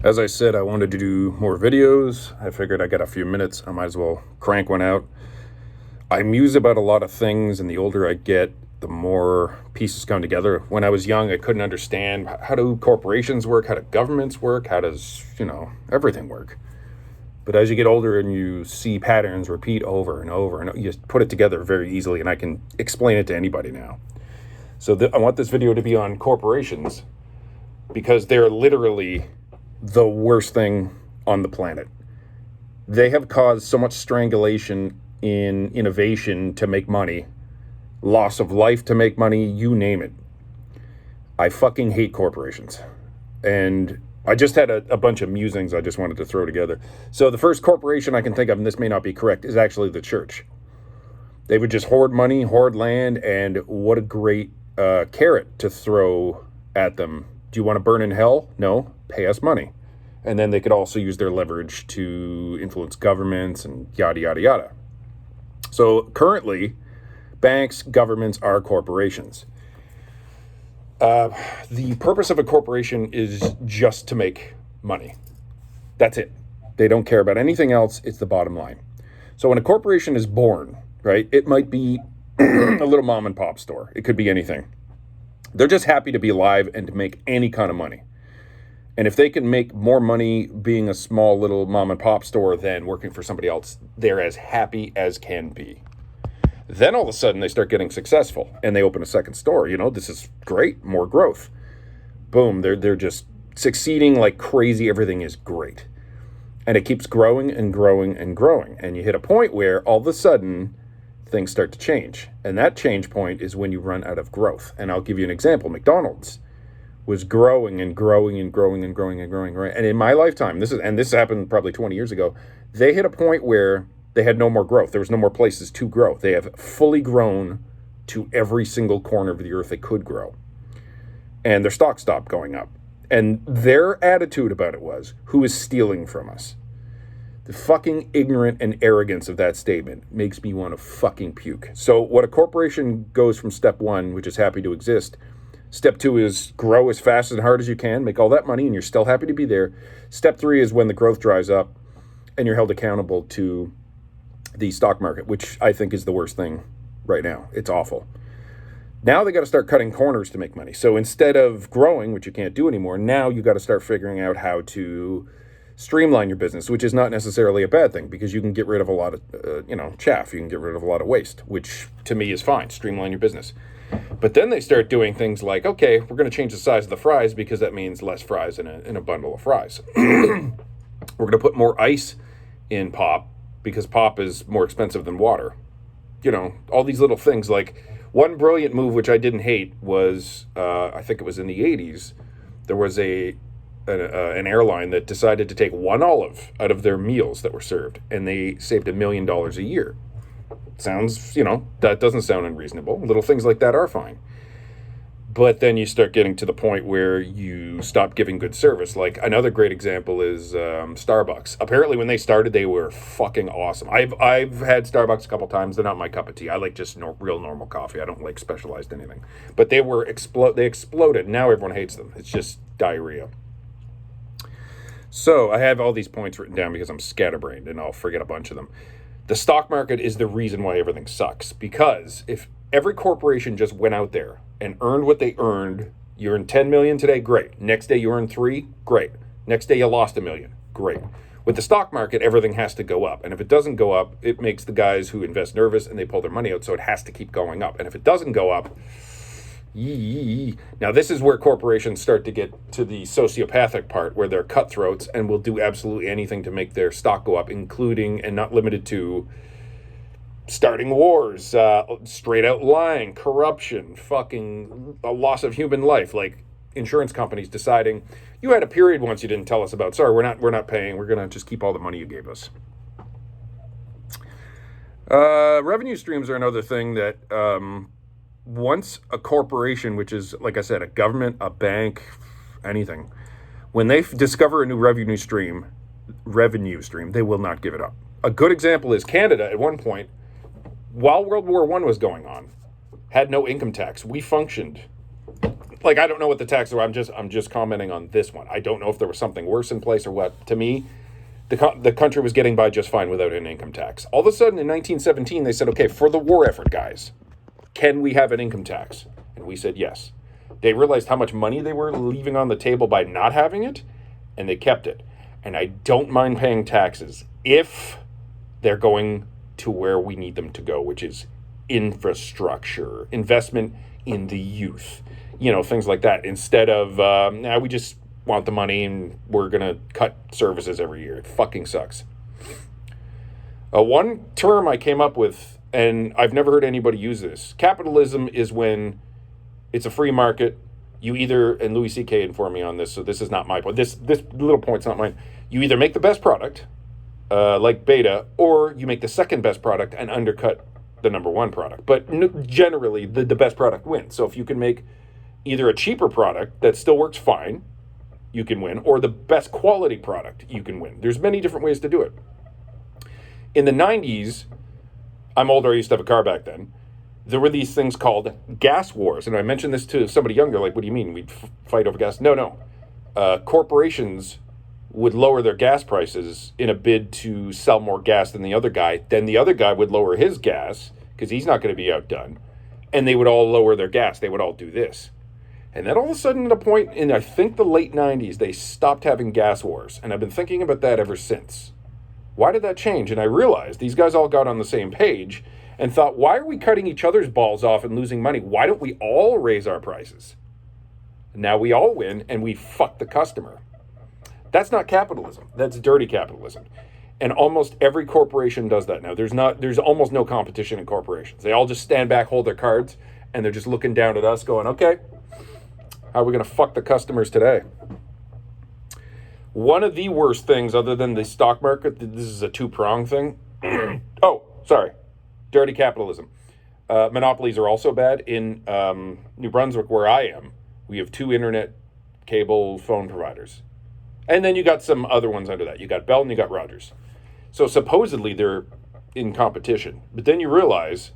As I said, I wanted to do more videos. I figured I got a few minutes. I might as well crank one out. I muse about a lot of things, and the older I get, the more pieces come together. When I was young, I couldn't understand how do corporations work, how do governments work, how does, everything work. But as you get older and you see patterns repeat over and over, and you just put it together very easily, and I can explain it to anybody now. So I want this video to be on corporations because they're literally the worst thing on the planet. They have caused so much strangulation in innovation to make money, loss of life to make money, you name it. I fucking hate corporations. And I just had a bunch of musings I just wanted to throw together. So the first corporation I can think of, and this may not be correct, is actually the church. They would just hoard money, hoard land, and what a great carrot to throw at them. Do you want to burn in hell? No, pay us money. And then they could also use their leverage to influence governments and yada, yada, yada. So currently, banks, governments are corporations. The purpose of a corporation is just to make money. That's it. They don't care about anything else. It's the bottom line. So when a corporation is born, right, it might be a little mom and pop store. It could be anything. They're just happy to be alive and to make any kind of money. And if they can make more money being a small little mom and pop store than working for somebody else, they're as happy as can be. Then all of a sudden they start getting successful and they open a second store. This is great, more growth. Boom, they're just succeeding like crazy. Everything is great. And it keeps growing and growing and growing. And you hit a point where all of a sudden things start to change. And that change point is when you run out of growth. And I'll give you an example. McDonald's was growing and growing and growing and growing and growing. And in my lifetime, this happened probably 20 years ago, they hit a point where they had no more growth. There was no more places to grow. They have fully grown to every single corner of the earth they could grow. And their stock stopped going up. And their attitude about it was, who is stealing from us? The fucking ignorant and arrogance of that statement makes me want to fucking puke. So what a corporation goes from step one, which is happy to exist. Step two is grow as fast and hard as you can, make all that money, and you're still happy to be there. Step three is when the growth dries up and you're held accountable to the stock market, which I think is the worst thing right now. It's awful. Now they got to start cutting corners to make money. So instead of growing, which you can't do anymore, now you got to start figuring out how to streamline your business, which is not necessarily a bad thing because you can get rid of a lot of, chaff. You can get rid of a lot of waste, which to me is fine. Streamline your business. But then they start doing things like, okay, we're going to change the size of the fries because that means less fries in a bundle of fries. We're going to put more ice in pop because pop is more expensive than water. All these little things. Like one brilliant move, which I didn't hate, was, I think it was in the 80s, there was an airline that decided to take one olive out of their meals that were served, and they saved $1 million a year. Sounds, that doesn't sound unreasonable. Little things like that are fine. But then you start getting to the point where you stop giving good service. Like another great example is Starbucks. Apparently when they started, they were fucking awesome. I've had Starbucks a couple times. They're not my cup of tea. I like just real normal coffee. I don't like specialized anything. But they exploded. Now everyone hates them. It's just diarrhea. So I have all these points written down because I'm scatterbrained and I'll forget a bunch of them. The stock market is the reason why everything sucks, because if every corporation just went out there and earned what they earned, you earned 10 million today, great. Next day you earned 3, great. Next day you lost 1 million, great. With the stock market, everything has to go up. And if it doesn't go up, it makes the guys who invest nervous and they pull their money out, so it has to keep going up. And if it doesn't go up, now this is where corporations start to get to the sociopathic part where they're cutthroats and will do absolutely anything to make their stock go up, including and not limited to starting wars, straight out lying, corruption, fucking a loss of human life, like insurance companies deciding you had a period once you didn't tell us about. Sorry, we're not paying. We're going to just keep all the money you gave us. Revenue streams are another thing that once a corporation, which is, like I said, a government, a bank, anything, when they discover a new revenue stream, they will not give it up. A good example is Canada at one point, while World War I was going on, had no income tax. We functioned like, I don't know what the taxes were. I'm just commenting on this one. I don't know if there was something worse in place or what. To me, the country was getting by just fine without an income tax. All of a sudden, in 1917, they said, okay, for the war effort, guys, can we have an income tax? And we said yes. They realized how much money they were leaving on the table by not having it, and they kept it. And I don't mind paying taxes if they're going to where we need them to go, which is infrastructure, investment in the youth, things like that. Instead of, we just want the money and we're going to cut services every year. It fucking sucks. One term I came up with, and I've never heard anybody use this. Capitalism is when it's a free market. You either, and Louis C.K. informed me on this, so this is not my point. This little point's not mine. You either make the best product, like Beta, or you make the second best product and undercut the number one product. But generally, the best product wins. So if you can make either a cheaper product that still works fine, you can win, or the best quality product, you can win. There's many different ways to do it. In the 90s, I'm older, I used to have a car back then, there were these things called gas wars. And I mentioned this to somebody younger, like, what do you mean? We'd fight over gas? No. Corporations would lower their gas prices in a bid to sell more gas than the other guy. Then the other guy would lower his gas because he's not going to be outdone. And they would all lower their gas. They would all do this. And then all of a sudden, at a point in, I think, the late 90s, they stopped having gas wars. And I've been thinking about that ever since. Why did that change? And I realized these guys all got on the same page and thought, why are we cutting each other's balls off and losing money? Why don't we all raise our prices? Now we all win and we fuck the customer. That's not capitalism. That's dirty capitalism. And almost every corporation does that now. There's almost no competition in corporations. They all just stand back, hold their cards, and they're just looking down at us going, okay, how are we going to fuck the customers today? One of the worst things, other than the stock market, this is a two-pronged thing. Dirty capitalism. Monopolies are also bad. In New Brunswick, where I am, we have 2 internet cable phone providers. And then you got some other ones under that. You got Bell and you got Rogers. So supposedly they're in competition. But then you realize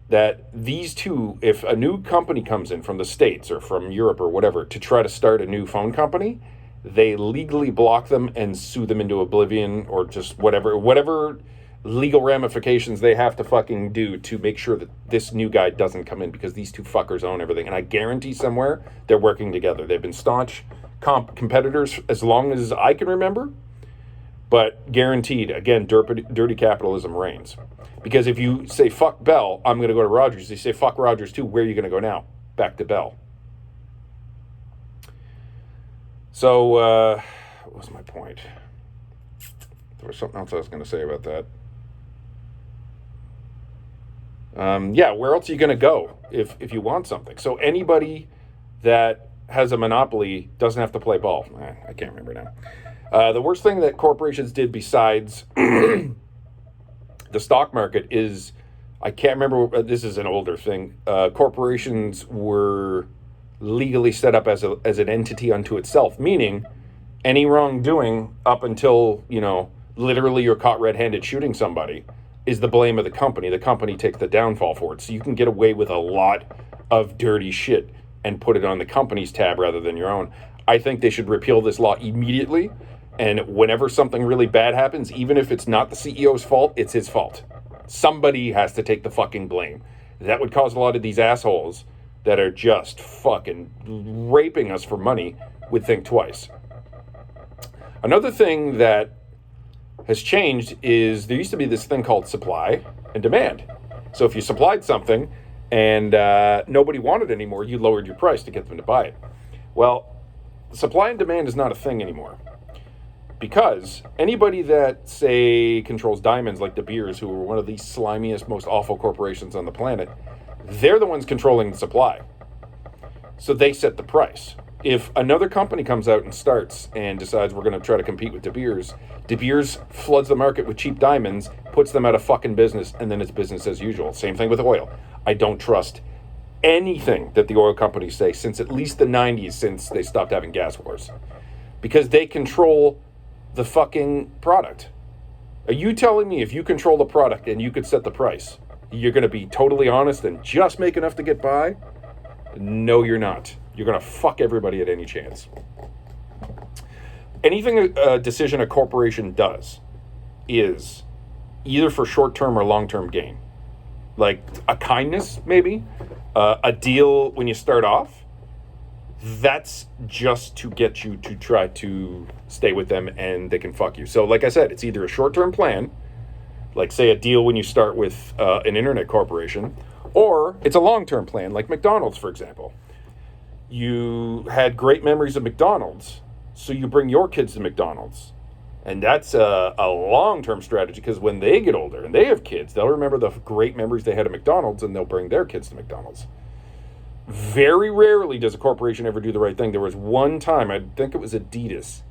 that these two, if a new company comes in from the States or from Europe or whatever to try to start a new phone company, they legally block them and sue them into oblivion or just whatever legal ramifications they have to fucking do to make sure that this new guy doesn't come in, because these two fuckers own everything. And I guarantee somewhere they're working together. They've been staunch competitors as long as I can remember, but guaranteed, again, dirty capitalism reigns. Because if you say fuck Bell, I'm going to go to Rogers. You say fuck Rogers too, where are you going to go now? Back to Bell. So, what was my point? There was something else I was going to say about that. Where else are you going to go if you want something? So anybody that has a monopoly doesn't have to play ball. I can't remember now. The worst thing that corporations did besides the stock market is, I can't remember, this is an older thing. Corporations were legally set up as an entity unto itself, meaning any wrongdoing up until, literally you're caught red-handed shooting somebody is the blame of the company. The company takes the downfall for it. So you can get away with a lot of dirty shit and put it on the company's tab rather than your own. I think they should repeal this law immediately. And whenever something really bad happens, even if it's not the CEO's fault, it's his fault. Somebody has to take the fucking blame. That would cause a lot of these assholes that are just fucking raping us for money would think twice. Another thing that has changed is there used to be this thing called supply and demand. So if you supplied something and nobody wanted it anymore, you lowered your price to get them to buy it. Well, supply and demand is not a thing anymore, because anybody that, say, controls diamonds, like De Beers, who are one of the slimiest, most awful corporations on the planet, they're the ones controlling the supply. So they set the price. If another company comes out and starts and decides we're going to try to compete with De Beers floods the market with cheap diamonds, puts them out of fucking business, and then it's business as usual. Same thing with oil. I don't trust anything that the oil companies say since at least the 90s, since they stopped having gas wars, because they control the fucking product. Are you telling me if you control the product and you could set the price, you're going to be totally honest and just make enough to get by? No, you're not. You're going to fuck everybody at any chance. Anything a decision a corporation does is either for short-term or long-term gain. Like a kindness, maybe, a deal when you start off, that's just to get you to try to stay with them and they can fuck you. So like I said, it's either a short-term plan, like say a deal when you start with an internet corporation, or it's a long-term plan, like McDonald's, for example. You had great memories of McDonald's, so you bring your kids to McDonald's. And that's a long-term strategy, because when they get older and they have kids, they'll remember the great memories they had at McDonald's and they'll bring their kids to McDonald's. Very rarely does a corporation ever do the right thing. There was one time, I think it was Adidas.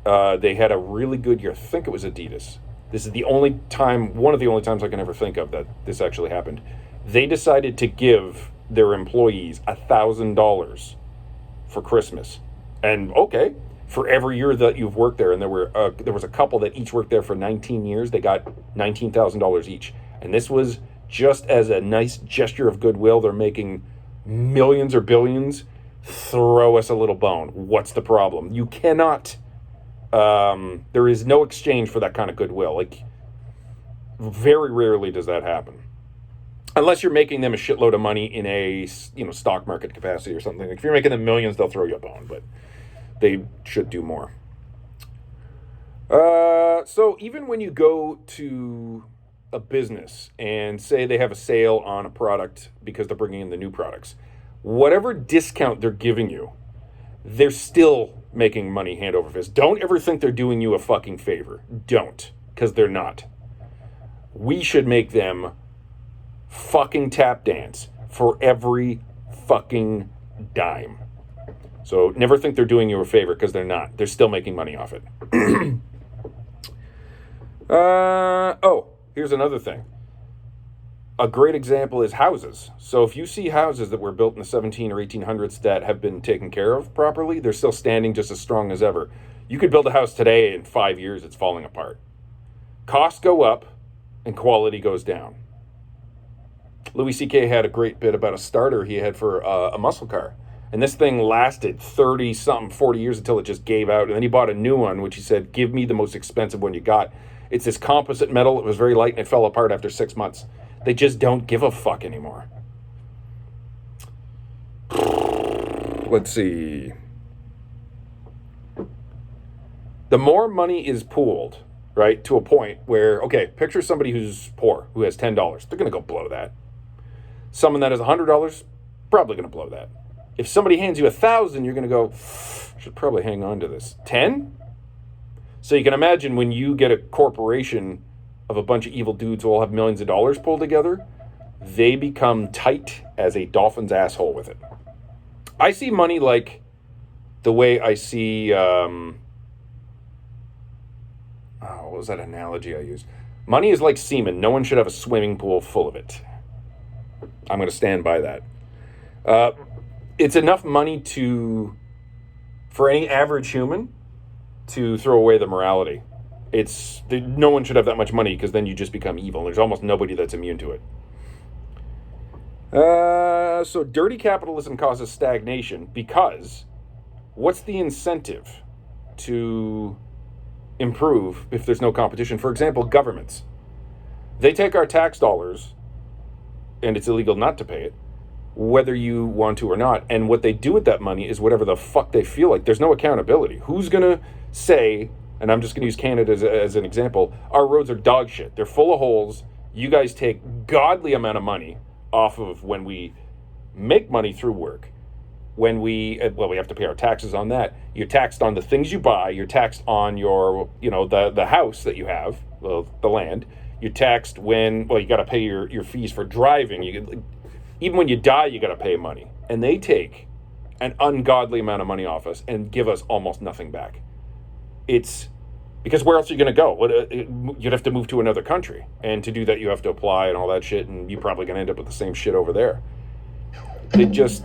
They had a really good year. I think it was Adidas. This is the only time, one of the only times I can ever think of that this actually happened. They decided to give their employees $1,000 for Christmas. And okay, for every year that you've worked there, and there was a couple that each worked there for 19 years, they got $19,000 each. And this was just as a nice gesture of goodwill. They're making millions or billions. Throw us a little bone. What's the problem? You cannot. There is no exchange for that kind of goodwill. Like, very rarely does that happen. Unless you're making them a shitload of money in a, stock market capacity or something. Like if you're making them millions, they'll throw you a bone, but they should do more. So even when you go to a business and say they have a sale on a product because they're bringing in the new products, whatever discount they're giving you, they're still making money hand over fist. Don't ever think they're doing you a fucking favor. Don't, because they're not. We should make them fucking tap dance for every fucking dime. So never think they're doing you a favor, because they're not. They're still making money off it. Here's another thing. A great example is houses. So if you see houses that were built in the 17 or 1800s that have been taken care of properly, they're still standing just as strong as ever. You could build a house today, in 5 years, it's falling apart. Costs go up and quality goes down. Louis C.K. had a great bit about a starter he had for a muscle car. And this thing lasted 30-something, 40 years until it just gave out. And then he bought a new one, which he said, give me the most expensive one you got. It's this composite metal. It was very light and it fell apart after 6 months. They just don't give a fuck anymore. Let's see. The more money is pooled, right, to a point where, okay, picture somebody who's poor, who has $10. They're going to go blow that. Someone that has $100, probably going to blow that. If somebody hands you $1,000, you're going to go, should probably hang on to this. 10? So you can imagine when you get a corporation of a bunch of evil dudes who all have millions of dollars pulled together, they become tight as a dolphin's asshole with it. I see money like the way I see, what was that analogy I used? Money is like semen. No one should have a swimming pool full of it. I'm going to stand by that. It's enough money for any average human to throw away the morality. No one should have that much money, because then you just become evil. There's almost nobody that's immune to it. So dirty capitalism causes stagnation, because what's the incentive to improve if there's no competition? For example, governments. They take our tax dollars, and it's illegal not to pay it, whether you want to or not. And what they do with that money is whatever the fuck they feel like. There's no accountability. Who's going to say, and I'm just going to use Canada as an example, our roads are dog shit. They're full of holes. You guys take godly amount of money off of when we make money through work. When we have to pay our taxes on that. You're taxed on the things you buy. You're taxed on your, the house that you have, the land. You're taxed when, you got to pay your fees for driving. Even when you die, you got to pay money. And they take an ungodly amount of money off us and give us almost nothing back. It's because where else are you going to go? You'd have to move to another country. And to do that, you have to apply and all that shit. And you're probably going to end up with the same shit over there. They just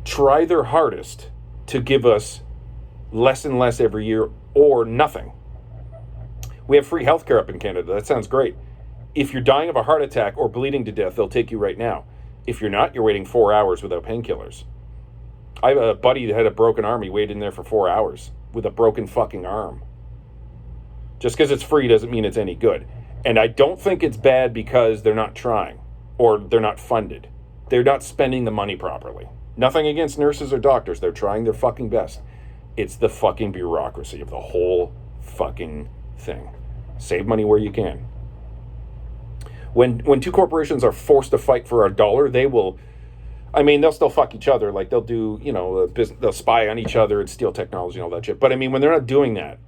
try their hardest to give us less and less every year, or nothing. We have free healthcare up in Canada. That sounds great. If you're dying of a heart attack or bleeding to death, they'll take you right now. If you're not, you're waiting 4 hours without painkillers. I have a buddy that had a broken arm. He waited in there for 4 hours with a broken fucking arm. Just because it's free doesn't mean it's any good. And I don't think it's bad because they're not trying or they're not funded. They're not spending the money properly. Nothing against nurses or doctors. They're trying their fucking best. It's the fucking bureaucracy of the whole fucking thing. Save money where you can. When two corporations are forced to fight for a dollar, they will... I mean, they'll still fuck each other. Like, they'll do, they'll spy on each other and steal technology and all that shit. But, I mean, when they're not doing that,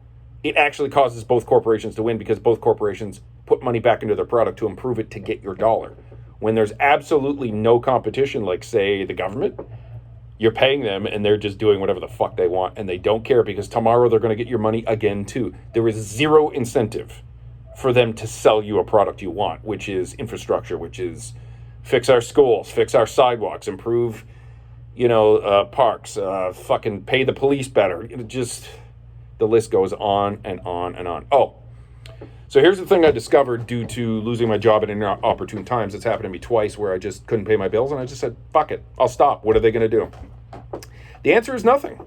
it actually causes both corporations to win because both corporations put money back into their product to improve it to get your dollar. When there's absolutely no competition, like, say, the government, you're paying them and they're just doing whatever the fuck they want and they don't care because tomorrow they're going to get your money again, too. There is zero incentive for them to sell you a product you want, which is infrastructure, which is... fix our schools, fix our sidewalks, improve, parks, fucking pay the police better. Just, the list goes on and on and on. Oh, so here's the thing I discovered due to losing my job at inopportune times. It's happened to me twice where I just couldn't pay my bills and I just said, fuck it, I'll stop. What are they going to do? The answer is nothing.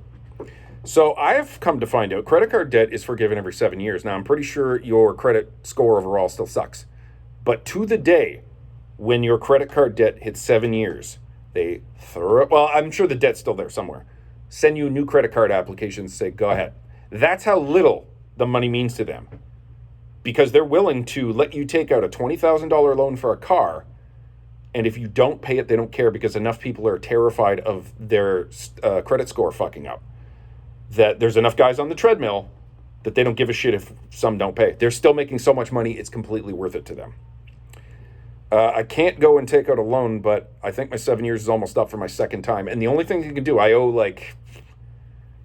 So I have come to find out credit card debt is forgiven every 7 years. Now, I'm pretty sure your credit score overall still sucks. But to the day... when your credit card debt hits 7 years, they throw it. Well, I'm sure the debt's still there somewhere. Send you new credit card applications, say, go ahead. That's how little the money means to them. Because they're willing to let you take out a $20,000 loan for a car, and if you don't pay it, they don't care because enough people are terrified of their credit score fucking up. That there's enough guys on the treadmill that they don't give a shit if some don't pay. They're still making so much money, it's completely worth it to them. I can't go and take out a loan, but I think my 7 years is almost up for my second time. And the only thing you can do, I owe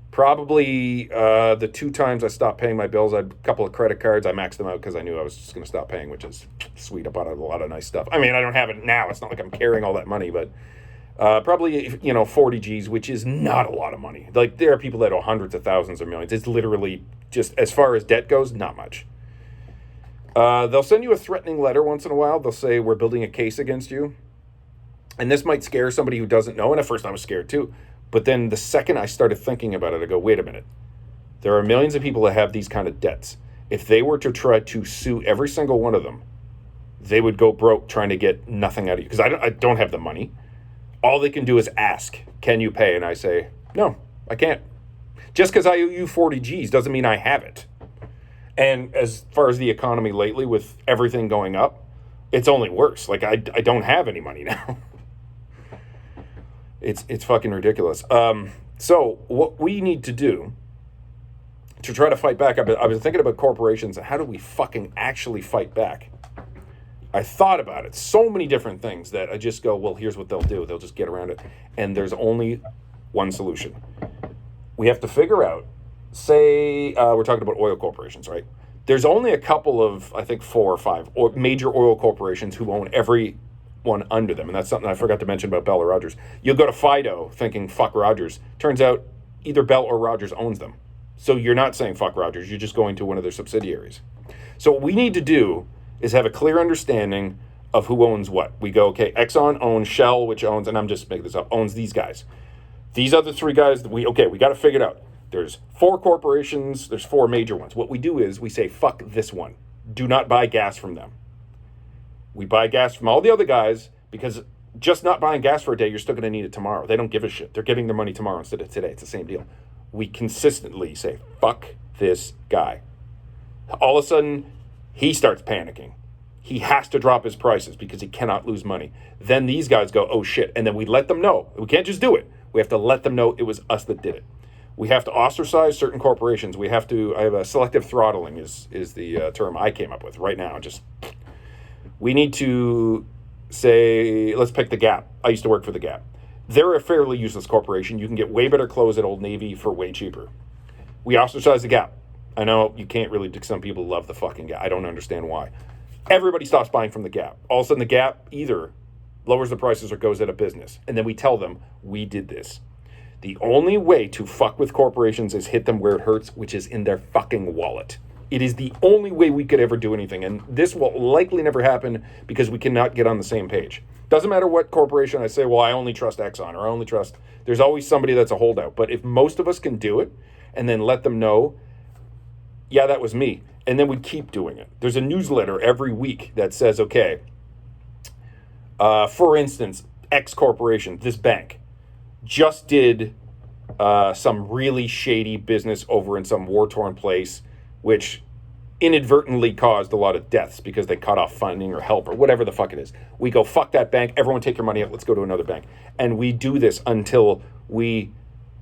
probably the 2 times I stopped paying my bills. I had a couple of credit cards. I maxed them out because I knew I was just going to stop paying, which is sweet. I bought a lot of nice stuff. I mean, I don't have it now. It's not like I'm carrying all that money, but probably, 40 G's, which is not a lot of money. Like, there are people that owe hundreds of thousands or millions. It's literally just, as far as debt goes, not much. They'll send you a threatening letter once in a while. They'll say, we're building a case against you. And this might scare somebody who doesn't know. And at first I was scared too. But then the second I started thinking about it, I go, wait a minute. There are millions of people that have these kind of debts. If they were to try to sue every single one of them, they would go broke trying to get nothing out of you. Because I don't have the money. All they can do is ask, can you pay? And I say, no, I can't. Just because I owe you 40 G's doesn't mean I have it. And as far as the economy lately, with everything going up, it's only worse. Like, I don't have any money now. It's fucking ridiculous. So what we need to do to try to fight back, I was thinking about corporations and how do we fucking actually fight back? I thought about it. So many different things that I just go, well, here's what they'll do. They'll just get around it. And there's only one solution. We have to figure out, say we're talking about oil corporations, right? There's only a couple of, I think 4 or 5 major oil corporations who own every one under them. And that's something I forgot to mention about Bell or Rogers. You'll go to Fido thinking, fuck Rogers. Turns out either Bell or Rogers owns them. So you're not saying fuck Rogers. You're just going to one of their subsidiaries. So what we need to do is have a clear understanding of who owns what. We go, okay, Exxon owns Shell, which owns, and I'm just making this up, owns these guys. These other 3 guys, we got to figure it out. There's 4 corporations, there's 4 major ones. What we do is we say, fuck this one. Do not buy gas from them. We buy gas from all the other guys because just not buying gas for a day, you're still going to need it tomorrow. They don't give a shit. They're getting their money tomorrow instead of today. It's the same deal. We consistently say, fuck this guy. All of a sudden, he starts panicking. He has to drop his prices because he cannot lose money. Then these guys go, oh shit. And then we let them know. We can't just do it. We have to let them know it was us that did it. We have to ostracize certain corporations. I have a selective throttling is the term I came up with right now. We need to say, let's pick the Gap. I used to work for the Gap. They're a fairly useless corporation. You can get way better clothes at Old Navy for way cheaper. We ostracize the Gap. I know you can't really, some people love the fucking Gap. I don't understand why. Everybody stops buying from the Gap. All of a sudden the Gap either lowers the prices or goes out of business. And then we tell them, we did this. The only way to fuck with corporations is hit them where it hurts, which is in their fucking wallet. It is the only way we could ever do anything. And this will likely never happen because we cannot get on the same page. Doesn't matter what corporation I say, well, I only trust Exxon or I only trust, there's always somebody that's a holdout. But if most of us can do it and then let them know, yeah, that was me. And then we keep doing it. There's a newsletter every week that says, okay, for instance, X corporation, this bank, just did some really shady business over in some war-torn place, which inadvertently caused a lot of deaths because they cut off funding or help or whatever the fuck it is. We go, fuck that bank, everyone take your money out, let's go to another bank. And we do this until we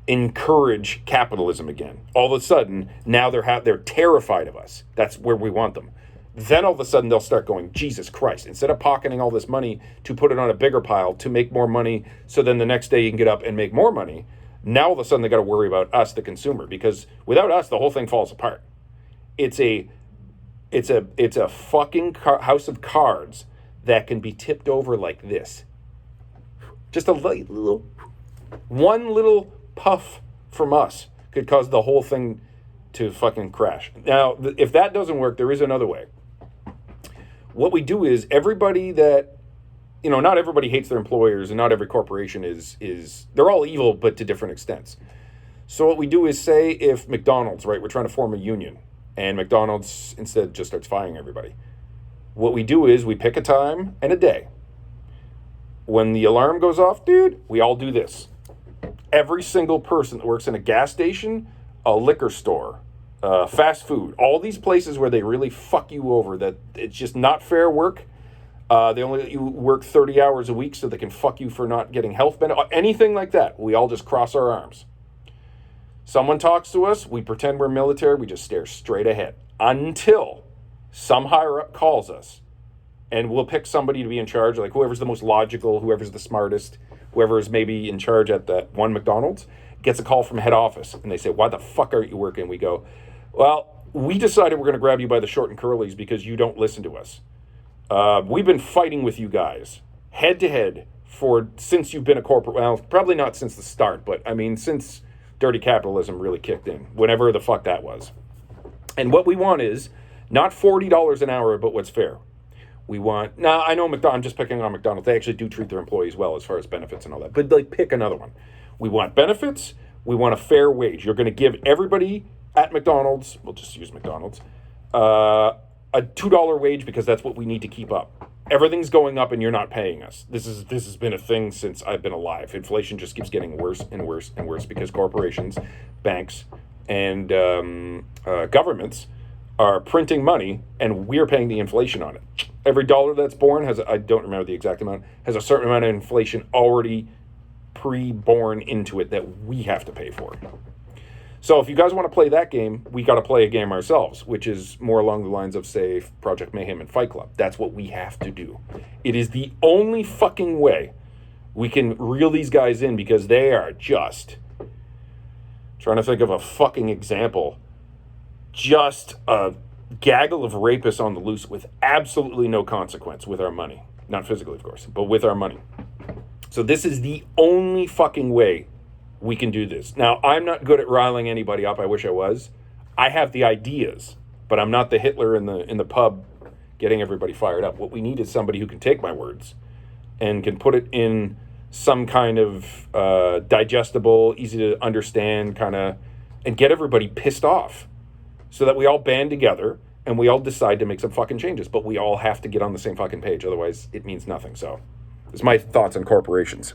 encourage capitalism again. All of a sudden, now they're terrified of us. That's where we want them. Then all of a sudden they'll start going, Jesus Christ, instead of pocketing all this money to put it on a bigger pile to make more money, so then the next day you can get up and make more money, now all of a sudden they got to worry about us, the consumer, because without us, the whole thing falls apart. It's a fucking house of cards that can be tipped over like this. Just a one little puff from us could cause the whole thing to fucking crash. Now, if that doesn't work, there is another way. What we do is everybody that, not everybody hates their employers and not every corporation is they're all evil, but to different extents. So what we do is say if McDonald's, right, we're trying to form a union and McDonald's instead just starts firing everybody. What we do is we pick a time and a day. When the alarm goes off, dude, we all do this. Every single person that works in a gas station, a liquor store, fast food, all these places where they really fuck you over, that it's just not fair work. They only let you work 30 hours a week so they can fuck you for not getting health benefits, anything like that. We all just cross our arms. Someone talks to us, we pretend we're military, we just stare straight ahead until some higher up calls us. And we'll pick somebody to be in charge, like whoever's the most logical, whoever's the smartest, whoever is maybe in charge at that one McDonald's, gets a call from head office. And they say, why the fuck aren't you working? We go, well, we decided we're going to grab you by the short and curlies because you don't listen to us. We've been fighting with you guys head to head since you've been a corporate, well, probably not since the start, but I mean, since dirty capitalism really kicked in, whenever the fuck that was. And what we want is not $40 an hour, but what's fair. We want, now I know I'm just picking on McDonald's. They actually do treat their employees well as far as benefits and all that, but like pick another one. We want benefits. We want a fair wage. You're going to give everybody at McDonald's, we'll just use McDonald's, a $2 wage because that's what we need to keep up. Everything's going up and you're not paying us. This has been a thing since I've been alive. Inflation just keeps getting worse and worse and worse because corporations, banks, and governments are printing money and we're paying the inflation on it. Every dollar that's born has, I don't remember the exact amount, has a certain amount of inflation already pre-born into it that we have to pay for. So if you guys want to play that game, we got to play a game ourselves, which is more along the lines of, say, Project Mayhem and Fight Club. That's what we have to do. It is the only fucking way we can reel these guys in because they are just, trying to think of a fucking example, just a gaggle of rapists on the loose with absolutely no consequence with our money. Not physically, of course, but with our money. So this is the only fucking way we can do this. Now, I'm not good at riling anybody up. I wish I was. I have the ideas, but I'm not the Hitler in the pub getting everybody fired up. What we need is somebody who can take my words and can put it in some kind of digestible, easy to understand kind of, and get everybody pissed off so that we all band together and we all decide to make some fucking changes. But we all have to get on the same fucking page. Otherwise, it means nothing. So, it's my thoughts on corporations.